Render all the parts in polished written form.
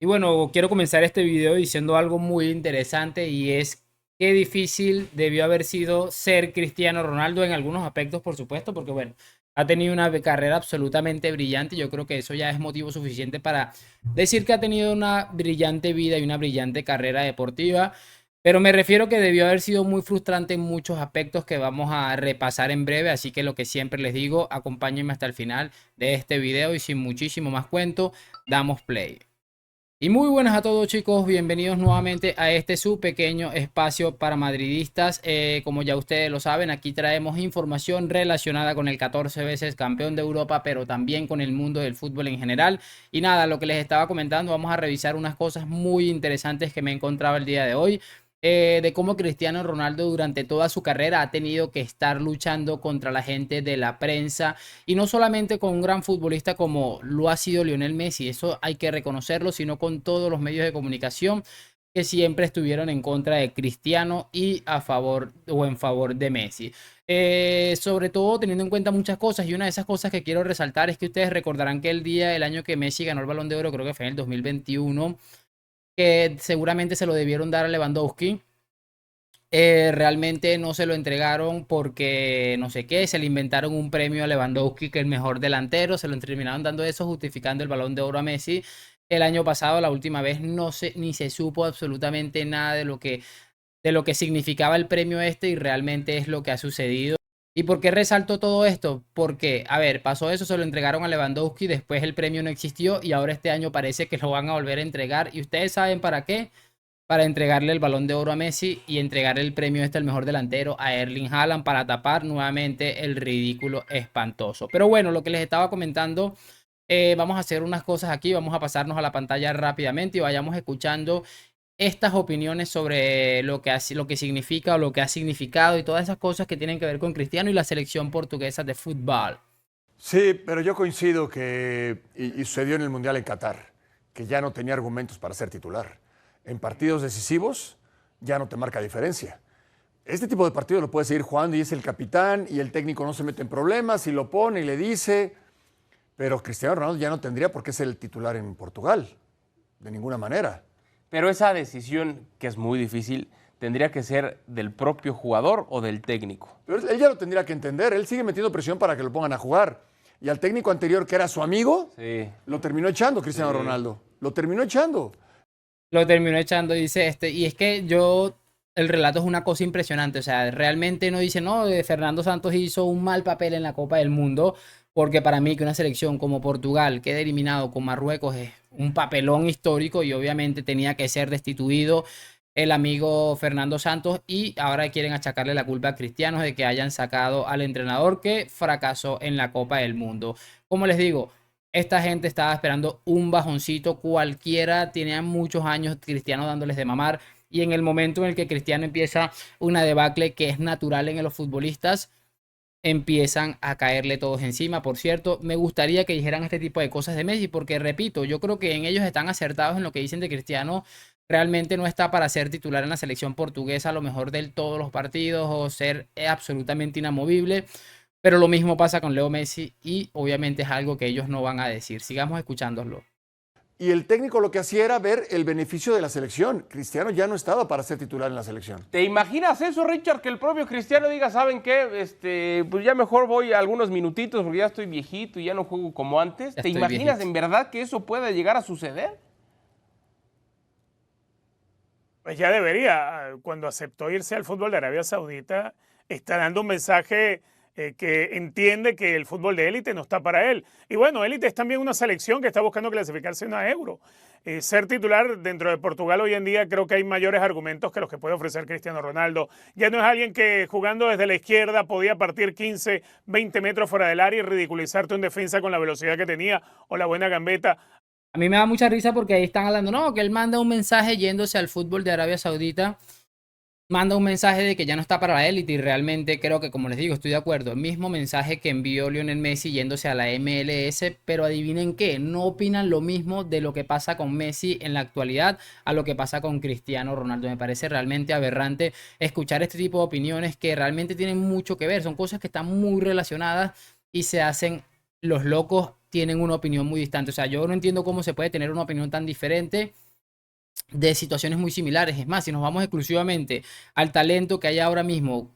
Y bueno, quiero comenzar este video diciendo algo muy interesante y es qué difícil debió haber sido ser Cristiano Ronaldo en algunos aspectos, por supuesto, porque bueno, ha tenido una carrera absolutamente brillante y yo creo que eso ya es motivo suficiente para decir que ha tenido una brillante vida y una brillante carrera deportiva. Pero me refiero que debió haber sido muy frustrante en muchos aspectos que vamos a repasar en breve, así que lo que siempre les digo, acompáñenme hasta el final de este video y sin muchísimo más cuento, damos play. Y muy buenas a todos chicos, bienvenidos nuevamente a este su pequeño espacio para madridistas. Como ya ustedes lo saben, aquí traemos información relacionada con el 14 veces campeón de Europa, pero también con el mundo del fútbol en general. Y nada, lo que les estaba comentando, vamos a revisar unas cosas muy interesantes que me encontraba el día de hoy. De cómo Cristiano Ronaldo durante toda su carrera ha tenido que estar luchando contra la gente de la prensa y no solamente con un gran futbolista como lo ha sido Lionel Messi, eso hay que reconocerlo, sino con todos los medios de comunicación que siempre estuvieron en contra de Cristiano y a favor o en favor de Messi. Sobre todo teniendo en cuenta muchas cosas y una de esas cosas que quiero resaltar es que ustedes recordarán que el año que Messi ganó el Balón de Oro, creo que fue en el 2021, que seguramente se lo debieron dar a Lewandowski. Realmente no se lo entregaron porque no sé qué, se le inventaron un premio a Lewandowski que el mejor delantero, se lo terminaron dando eso justificando el Balón de Oro a Messi. El año pasado, la última vez, no se, ni se supo absolutamente nada de lo que significaba el premio este y realmente es lo que ha sucedido. ¿Y por qué resalto todo esto? Porque, a ver, pasó eso, se lo entregaron a Lewandowski, después el premio no existió y ahora este año parece que lo van a volver a entregar. ¿Y ustedes saben para qué? Para entregarle el Balón de Oro a Messi y entregarle el premio este al mejor delantero a Erling Haaland para tapar nuevamente el ridículo espantoso. Pero bueno, lo que les estaba comentando, vamos a hacer unas cosas aquí, vamos a pasarnos a la pantalla rápidamente y vayamos escuchando estas opiniones sobre lo que significa o lo que ha significado y todas esas cosas que tienen que ver con Cristiano y la selección portuguesa de fútbol. Sí, pero yo coincido y sucedió en el Mundial en Qatar, que ya no tenía argumentos para ser titular. En partidos decisivos ya no te marca diferencia. Este tipo de partido lo puede seguir jugando y es el capitán y el técnico no se mete en problemas y lo pone y le dice, pero Cristiano Ronaldo ya no tendría por qué ser el titular en Portugal, de ninguna manera. Pero esa decisión, que es muy difícil, tendría que ser del propio jugador o del técnico. Pero él ya lo tendría que entender, él sigue metiendo presión para que lo pongan a jugar. Y al técnico anterior, que era su amigo, Sí. lo terminó echando Cristiano Sí. Ronaldo. Lo terminó echando. Lo terminó echando, dice este, y es que yo, el relato es una cosa impresionante, o sea, realmente no dice, no, Fernando Santos hizo un mal papel en la Copa del Mundo, porque para mí que una selección como Portugal quede eliminado con Marruecos es un papelón histórico y obviamente tenía que ser destituido el amigo Fernando Santos y ahora quieren achacarle la culpa a Cristianos de que hayan sacado al entrenador que fracasó en la Copa del Mundo. Como les digo, esta gente estaba esperando un bajoncito cualquiera, tenía muchos años Cristiano dándoles de mamar y en el momento en el que Cristiano empieza una debacle que es natural en los futbolistas, empiezan a caerle todos encima. Por cierto, me gustaría que dijeran este tipo de cosas de Messi porque repito, yo creo que en ellos están acertados en lo que dicen de Cristiano. Realmente no está para ser titular en la selección portuguesa a lo mejor del todos los partidos o ser absolutamente inamovible. Pero lo mismo pasa con Leo Messi y obviamente es algo que ellos no van a decir. Sigamos escuchándolo. Y el técnico lo que hacía era ver el beneficio de la selección. Cristiano ya no estaba para ser titular en la selección. ¿Te imaginas eso, Richard? Que el propio Cristiano diga, ¿saben qué? Pues ya mejor voy a algunos minutitos porque ya estoy viejito y ya no juego como antes. Ya ¿Te estoy imaginas viejito. en verdad que eso pueda llegar a suceder? Pues ya debería. Cuando aceptó irse al fútbol de Arabia Saudita, está dando un mensaje que entiende que el fútbol de élite no está para él. Y bueno, élite es también una selección que está buscando clasificarse en una Euro. Ser titular dentro de Portugal hoy en día creo que hay mayores argumentos que los que puede ofrecer Cristiano Ronaldo. Ya no es alguien que jugando desde la izquierda podía partir 15, 20 metros fuera del área y ridiculizarte un defensa con la velocidad que tenía o la buena gambeta. A mí me da mucha risa porque ahí están hablando, no, que él manda un mensaje yéndose al fútbol de Arabia Saudita, manda un mensaje de que ya no está para la élite y realmente creo que, como les digo, estoy de acuerdo. El mismo mensaje que envió Lionel Messi yéndose a la MLS, pero adivinen qué, no opinan lo mismo de lo que pasa con Messi en la actualidad a lo que pasa con Cristiano Ronaldo. Me parece realmente aberrante escuchar este tipo de opiniones que realmente tienen mucho que ver, son cosas que están muy relacionadas y se hacen los locos tienen una opinión muy distante. O sea, yo no entiendo cómo se puede tener una opinión tan diferente de situaciones muy similares. Es más, si nos vamos exclusivamente al talento que hay ahora mismo,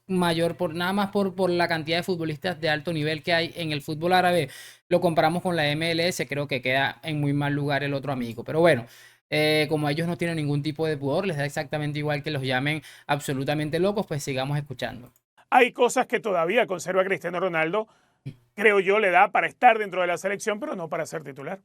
nada más por la cantidad de futbolistas de alto nivel que hay en el fútbol árabe, lo comparamos con la MLS, creo que queda en muy mal lugar el otro amigo. Pero bueno, como ellos no tienen ningún tipo de pudor, les da exactamente igual que los llamen absolutamente locos, pues sigamos escuchando. Hay cosas que todavía conserva Cristiano Ronaldo, creo yo, le da para estar dentro de la selección, pero no para ser titular.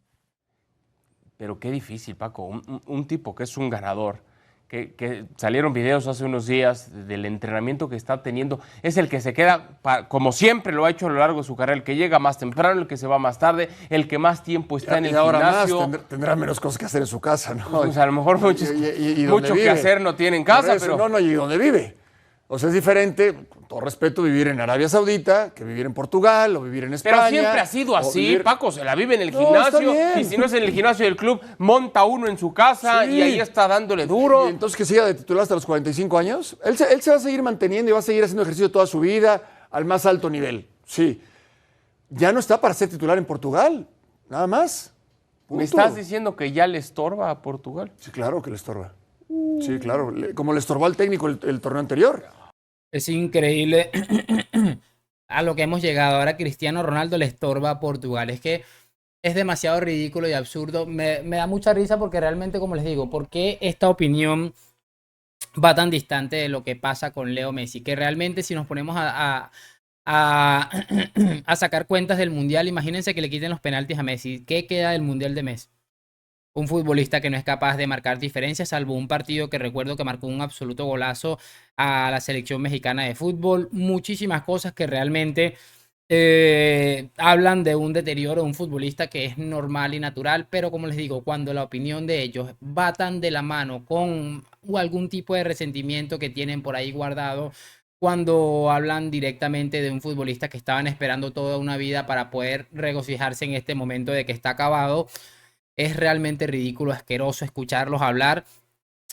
Pero qué difícil, Paco. Un tipo que es un ganador, que salieron videos hace unos días del entrenamiento que está teniendo, es el que se queda, como siempre lo ha hecho a lo largo de su carrera, el que llega más temprano, el que se va más tarde, el que más tiempo está en el gimnasio. Tendrá menos cosas que hacer en su casa, ¿no? Pues a lo mejor mucho que hacer no tiene en casa, pero... No, ¿y dónde vive? O sea, es diferente, con todo respeto, vivir en Arabia Saudita que vivir en Portugal o vivir en España. Pero siempre ha sido así, Paco, se la vive en el No, gimnasio, está bien. y si no es en el gimnasio del club, monta uno en su casa Sí. y ahí está dándole duro. Y entonces que siga de titular hasta los 45 años. Él se va a seguir manteniendo y va a seguir haciendo ejercicio toda su vida al más alto nivel. Sí. Ya no está para ser titular en Portugal. Nada más. Punto. ¿Me estás diciendo que ya le estorba a Portugal? Sí, claro que le estorba. Sí, claro. Como le estorbó al técnico el torneo anterior. Es increíble a lo que hemos llegado. Ahora Cristiano Ronaldo le estorba a Portugal. Es que es demasiado ridículo y absurdo. Me da mucha risa porque realmente, como les digo, ¿por qué esta opinión va tan distante de lo que pasa con Leo Messi? Que realmente si nos ponemos a sacar cuentas del Mundial, imagínense que le quiten los penaltis a Messi. ¿Qué queda del Mundial de Messi? Un futbolista que no es capaz de marcar diferencias, salvo un partido que recuerdo que marcó un absoluto golazo a la selección mexicana de fútbol. Muchísimas cosas que realmente hablan de un deterioro de un futbolista que es normal y natural, pero como les digo, cuando la opinión de ellos va tan de la mano con algún tipo de resentimiento que tienen por ahí guardado, cuando hablan directamente de un futbolista que estaban esperando toda una vida para poder regocijarse en este momento de que está acabado, es realmente ridículo, asqueroso escucharlos hablar.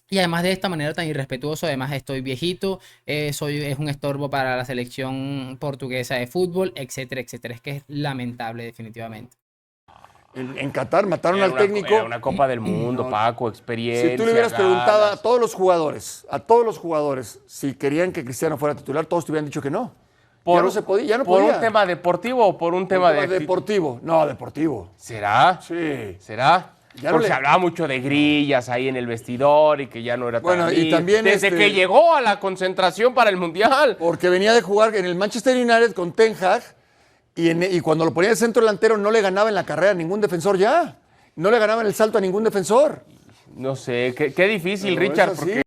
Y además de esta manera tan irrespetuoso, además estoy viejito, es un estorbo para la selección portuguesa de fútbol, etcétera, etcétera. Es que es lamentable definitivamente. En Qatar mataron Era al técnico. Era una Copa del Mundo, No. Paco, experiencia. Si tú le hubieras preguntado a ganas. todos los jugadores, si querían que Cristiano fuera titular, todos te hubieran dicho que no. Ya no se podía, ya no ¿Por podía. un tema deportivo o por un tema de deportivo? No, deportivo. ¿Será? Sí. ¿Será? Ya no Porque le- se hablaba mucho de grillas ahí en el vestidor y que ya no era tan Bueno, y así. también desde que llegó a la concentración para el Mundial. Porque venía de jugar en el Manchester United con Ten Hag y cuando lo ponía de centro delantero no le ganaba en la carrera a ningún defensor ya. No le ganaba en el salto a ningún defensor. No sé, qué difícil, Pero Richard, es así. porque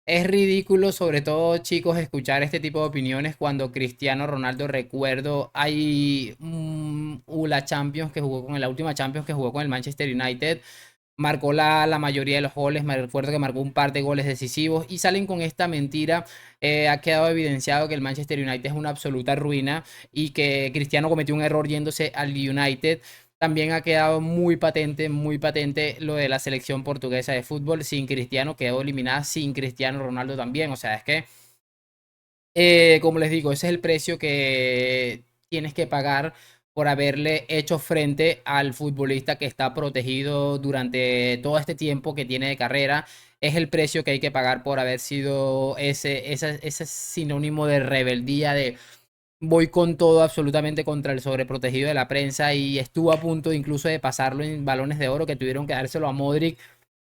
Es ridículo, sobre todo, chicos, escuchar este tipo de opiniones cuando Cristiano Ronaldo, recuerdo, hay la Champions que jugó la última Champions que jugó con el Manchester United, marcó la mayoría de los goles, me recuerdo que marcó un par de goles decisivos y salen con esta mentira. Ha quedado evidenciado que el Manchester United es una absoluta ruina y que Cristiano cometió un error yéndose al United. También ha quedado muy patente lo de la selección portuguesa de fútbol. Sin Cristiano quedó eliminada, sin Cristiano Ronaldo también. O sea, es que, como les digo, ese es el precio que tienes que pagar por haberle hecho frente al futbolista que está protegido durante todo este tiempo que tiene de carrera. Es el precio que hay que pagar por haber sido ese sinónimo de rebeldía, de voy con todo absolutamente contra el sobreprotegido de la prensa, y estuvo a punto incluso de pasarlo en Balones de Oro, que tuvieron que dárselo a Modric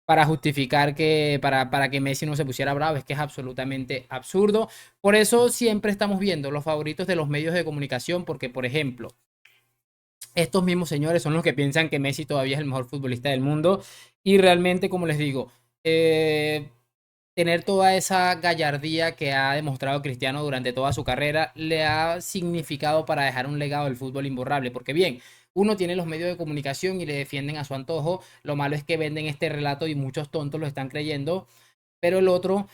para justificar para que Messi no se pusiera bravo. Es que es absolutamente absurdo. Por eso siempre estamos viendo los favoritos de los medios de comunicación, porque, por ejemplo, estos mismos señores son los que piensan que Messi todavía es el mejor futbolista del mundo. Y realmente, como les digo, tener toda esa gallardía que ha demostrado Cristiano durante toda su carrera le ha significado para dejar un legado del fútbol imborrable. Porque bien, uno tiene los medios de comunicación y le defienden a su antojo. Lo malo es que venden este relato y muchos tontos lo están creyendo. Pero el otro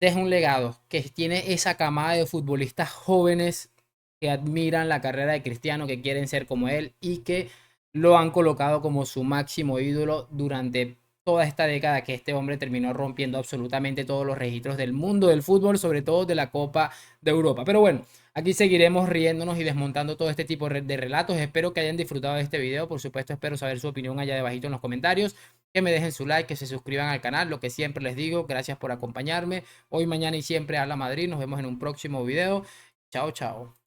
deja un legado que tiene esa camada de futbolistas jóvenes que admiran la carrera de Cristiano, que quieren ser como él y que lo han colocado como su máximo ídolo durante toda esta década que este hombre terminó rompiendo absolutamente todos los registros del mundo del fútbol, sobre todo de la Copa de Europa. Pero bueno, aquí seguiremos riéndonos y desmontando todo este tipo de relatos. Espero que hayan disfrutado de este video. Por supuesto, espero saber su opinión allá debajito en los comentarios. Que me dejen su like, que se suscriban al canal, lo que siempre les digo. Gracias por acompañarme. Hoy, mañana y siempre a la Madrid. Nos vemos en un próximo video. Chao, chao.